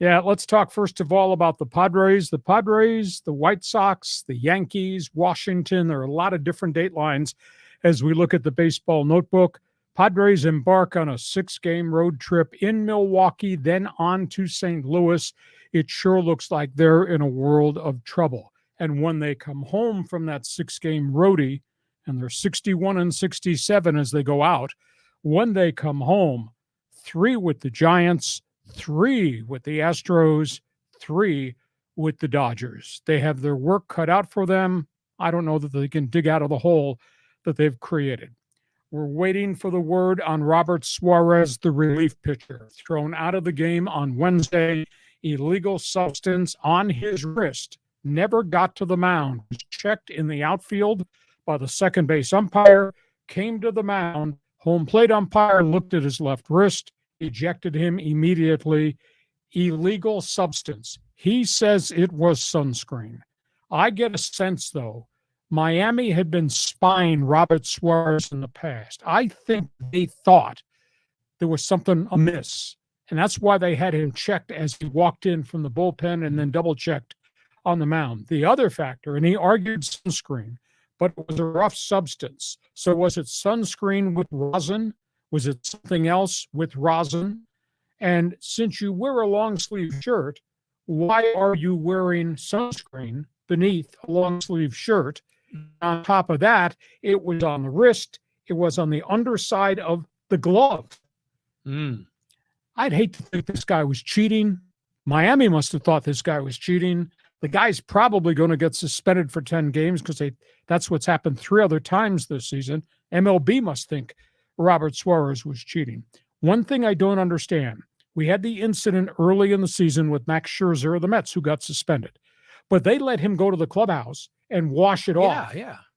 Yeah, let's talk first of all about the Padres. The Padres, the White Sox, the Yankees, Washington. There are a lot of different date lines as we look at the baseball notebook. Padres embark on a 6-game road trip in Milwaukee, then on to St. Louis. It sure looks like they're in a world of trouble. And when they come home from that 6-game roadie, and they're 61 and 67 as they go out, when they come home, 3 with the Giants, 3 with the Astros, 3 with the Dodgers. They have their work cut out for them. I don't know that they can dig out of the hole that they've created. We're waiting for the word on Robert Suarez, the relief pitcher, thrown out of the game on Wednesday. Illegal substance on his wrist. Never got to the mound. Was checked in the outfield by the second base umpire. Came to the mound. Home plate umpire looked at his left wrist. Ejected him immediately. Illegal substance. He says it was sunscreen. I get a sense, though, Miami had been spying Robert Suarez in the past. I think they thought there was something amiss, and that's why they had him checked as he walked in from the bullpen and then double-checked on the mound. The other factor, and he argued sunscreen, but it was a rough substance. So was it sunscreen with rosin? Was it something else with rosin? And since you wear a long-sleeve shirt, why are you wearing sunscreen beneath a long-sleeve shirt? On top of that, it was on the wrist. It was on the underside of the glove. I'd hate to think this guy was cheating. Miami must have thought this guy was cheating. The guy's probably going to get suspended for 10 games because that's what's happened 3 other times this season. MLB must think Robert Suarez was cheating. One thing I don't understand, we had the incident early in the season with Max Scherzer of the Mets who got suspended, but they let him go to the clubhouse and wash it off.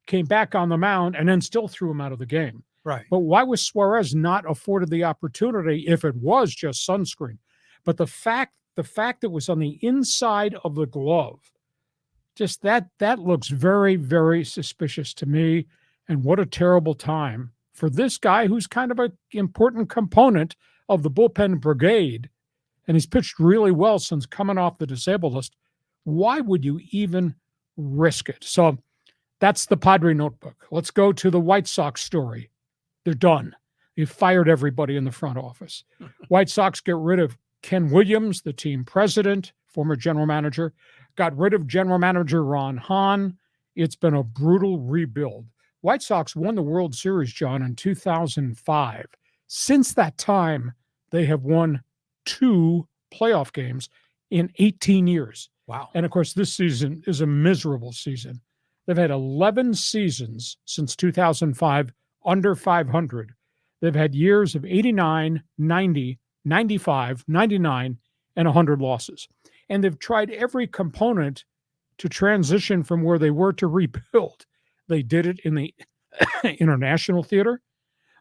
Came back on the mound and then still threw him out of the game. Right. But why was Suarez not afforded the opportunity if it was just sunscreen? But the fact that it was on the inside of the glove, just that looks very, very suspicious to me. And what a terrible time for this guy who's kind of an important component of the bullpen brigade. And he's pitched really well since coming off the disabled list. Why would you even risk it? So that's the Padre notebook. Let's go to the White Sox story. They're done. They fired everybody in the front office. White Sox get rid of Ken Williams, the team president, former general manager, got rid of general manager Ron Hahn. It's been a brutal rebuild. White Sox won the World Series, John, in 2005. Since that time, they have won 2 playoff games in 18 years. Wow. And, of course, this season is a miserable season. They've had 11 seasons since 2005 under 500. They've had years of 89, 90, 95, 99, and 100 losses. And they've tried every component to transition from where they were to rebuild. They did it in the international theater.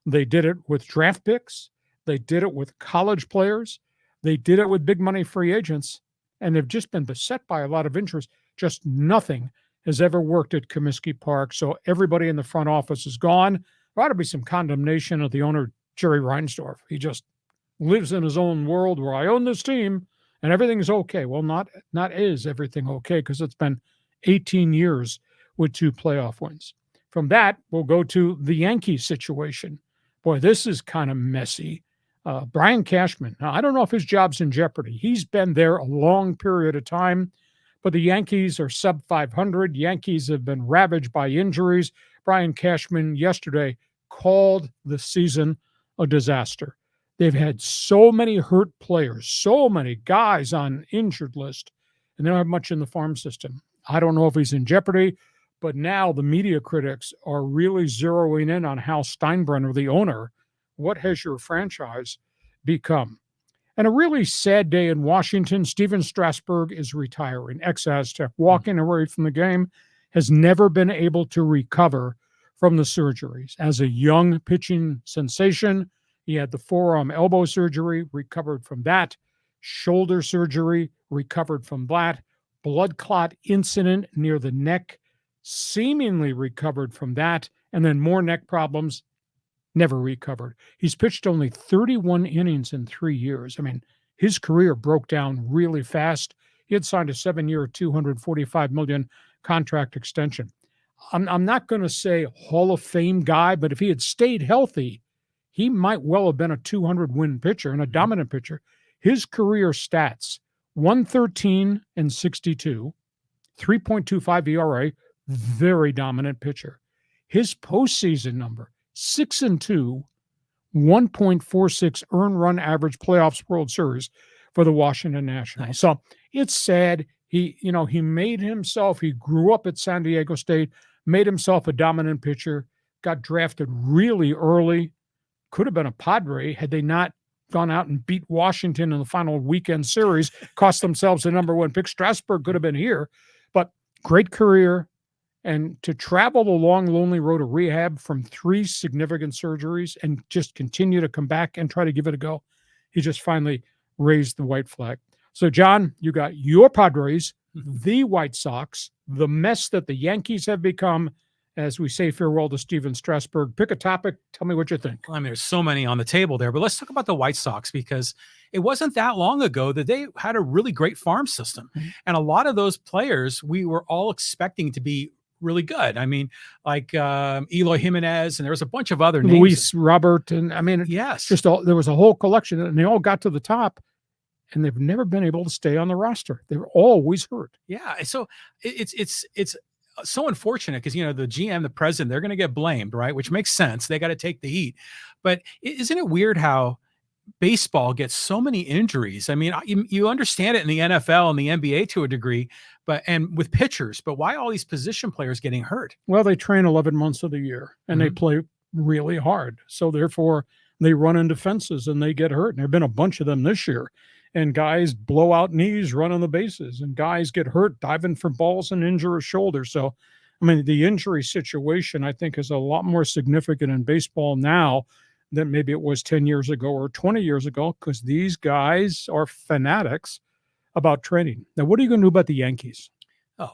They did it with draft picks. They did it with college players. They did it with big money free agents. And they've just been beset by a lot of injuries. Just nothing has ever worked at Comiskey Park. So everybody in the front office is gone. There ought to be some condemnation of the owner, Jerry Reinsdorf. He just lives in his own world where I own this team and everything's okay. Well, not is everything okay, because it's been 18 years with 2 playoff wins. From that, we'll go to the Yankees situation. Boy, this is kind of messy. Brian Cashman, now, I don't know if his job's in jeopardy. He's been there a long period of time, but the Yankees are sub 500. Yankees have been ravaged by injuries. Brian Cashman yesterday called the season a disaster. They've had so many hurt players, so many guys on injured list, and they don't have much in the farm system. I don't know if he's in jeopardy, but now the media critics are really zeroing in on Hal Steinbrenner, the owner. What has your franchise become? And a really sad day in Washington. Steven Strasburg is retiring, ex-Aztec, walking away from the game, has never been able to recover from the surgeries. As a young pitching sensation, he had the forearm elbow surgery, recovered from that, shoulder surgery, recovered from that, blood clot incident near the neck, seemingly recovered from that, and then more neck problems, never recovered. He's pitched only 31 innings in 3 years. I mean, his career broke down really fast. He had signed a 7-year, $245 million contract extension. I'm not going to say Hall of Fame guy, but if he had stayed healthy, he might well have been a 200-win pitcher and a dominant pitcher. His career stats: 113 and 62, 3.25 ERA, very dominant pitcher. His postseason number: 6-2, 1.46 earned run average playoffs World Series for the Washington Nationals. Nice. So it's sad. He made himself, he grew up at San Diego State, made himself a dominant pitcher, got drafted really early, could have been a Padre had they not gone out and beat Washington in the final weekend series, cost themselves the number 1 pick. Strasburg could have been here, but great career. And to travel the long, lonely road of rehab from 3 significant surgeries and just continue to come back and try to give it a go, he just finally raised the white flag. So, John, you got your Padres, the White Sox, the mess that the Yankees have become, as we say farewell to Steven Strasburg. Pick a topic. Tell me what you think. I mean, there's so many on the table there, but let's talk about the White Sox, because it wasn't that long ago that they had a really great farm system. And a lot of those players we were all expecting to be really good. I mean, like Eloy Jimenez, and there was a bunch of other names. Luis Robert, and I mean, yes, there was a whole collection, and they all got to the top, and they've never been able to stay on the roster. They're always hurt. Yeah, so it's so unfortunate because, the GM, the president, they're going to get blamed, right? Which makes sense. They got to take the heat. But isn't it weird how baseball gets so many injuries? I mean, you understand it in the NFL and the NBA to a degree, and with pitchers, but why all these position players getting hurt? Well, they train 11 months of the year and they play really hard. So therefore they run into fences and they get hurt. And there have been a bunch of them this year. And guys blow out knees running the bases, and guys get hurt diving for balls and injure a shoulder. So, I mean, the injury situation, I think, is a lot more significant in baseball now than maybe it was 10 years ago or 20 years ago, because these guys are fanatics about training. Now, what are you going to do about the Yankees? Oh,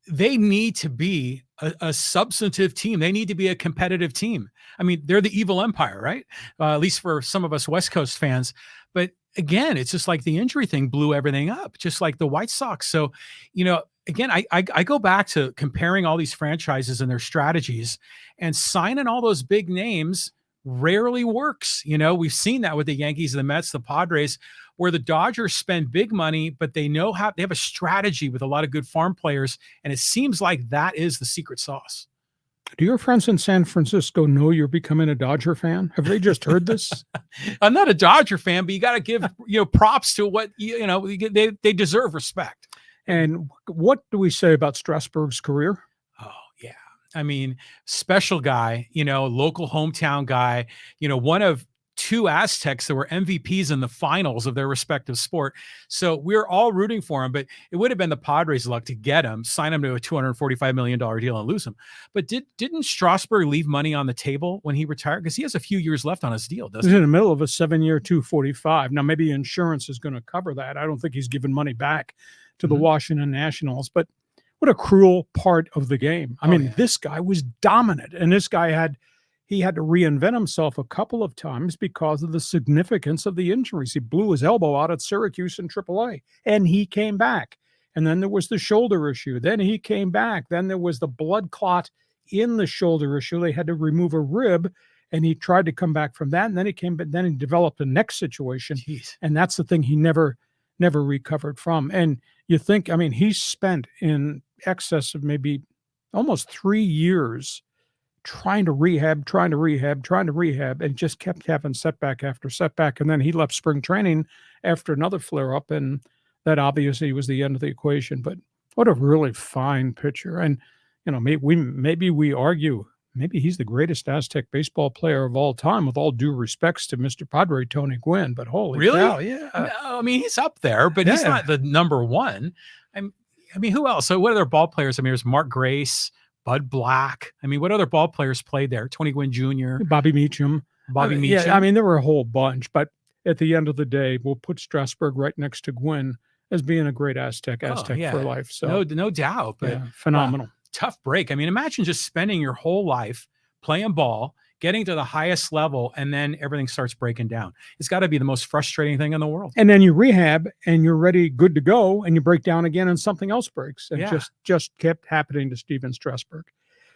they need to be a substantive team. They need to be a competitive team. I mean, they're the evil empire, right? At least for some of us West Coast fans. But again, it's just like the injury thing blew everything up, just like the White Sox. So, again, I go back to comparing all these franchises and their strategies, and signing all those big names rarely works. We've seen that with the Yankees, the Mets, the Padres, where the Dodgers spend big money, but they have a strategy with a lot of good farm players. And it seems like that is the secret sauce. Do your friends in San Francisco know you're becoming a Dodger fan? Have they just heard this? I'm not a Dodger fan, but you got to give, props to what, they deserve respect. And what do we say about Strasburg's career? Oh, yeah. I mean, special guy, local hometown guy, one of 2 Aztecs that were MVPs in the finals of their respective sport. So we're all rooting for him, but it would have been the Padres' luck to get him, sign him to a $245 million deal and lose him. But didn't Strasburg leave money on the table when he retired? Because he has a few years left on his deal, doesn't he? He's in the middle of a 7-year, $245. Now, maybe insurance is going to cover that. I don't think he's given money back to the Washington Nationals, but what a cruel part of the game. I mean, this guy was dominant, and this guy had to reinvent himself a couple of times because of the significance of the injuries. He blew his elbow out at Syracuse in AAA, and he came back. And then there was the shoulder issue. Then he came back. Then there was the blood clot in the shoulder issue. They had to remove a rib, and he tried to come back from that. And then then he developed a neck situation. Jeez. And that's the thing he never recovered from. And you think, I mean, he spent in excess of maybe almost 3 years trying to rehab, and just kept having setback after setback. And then he left spring training after another flare-up, and that obviously was the end of the equation. But what a really fine pitcher. And, maybe we argue, maybe he's the greatest Aztec baseball player of all time, with all due respects to Mr. Padre Tony Gwynn. But holy cow, yeah. No, I mean, he's up there, but he's not the number one. I mean, who else? So what other ball players? I mean, there's Mark Grace, Bud Black. I mean, what other ball players played there? Tony Gwynn Jr., Bobby Meacham. Meacham. Yeah, I mean, there were a whole bunch, but at the end of the day, we'll put Strasburg right next to Gwynn as being a great Aztec for life. So no doubt. But phenomenal. Tough break. I mean, imagine just spending your whole life playing ball, getting to the highest level, and then everything starts breaking down. It's got to be the most frustrating thing in the world. And then you rehab and you're ready, good to go, and you break down again and something else breaks. And Yeah. just kept happening to Steven Strasburg.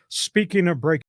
Speaking of breaking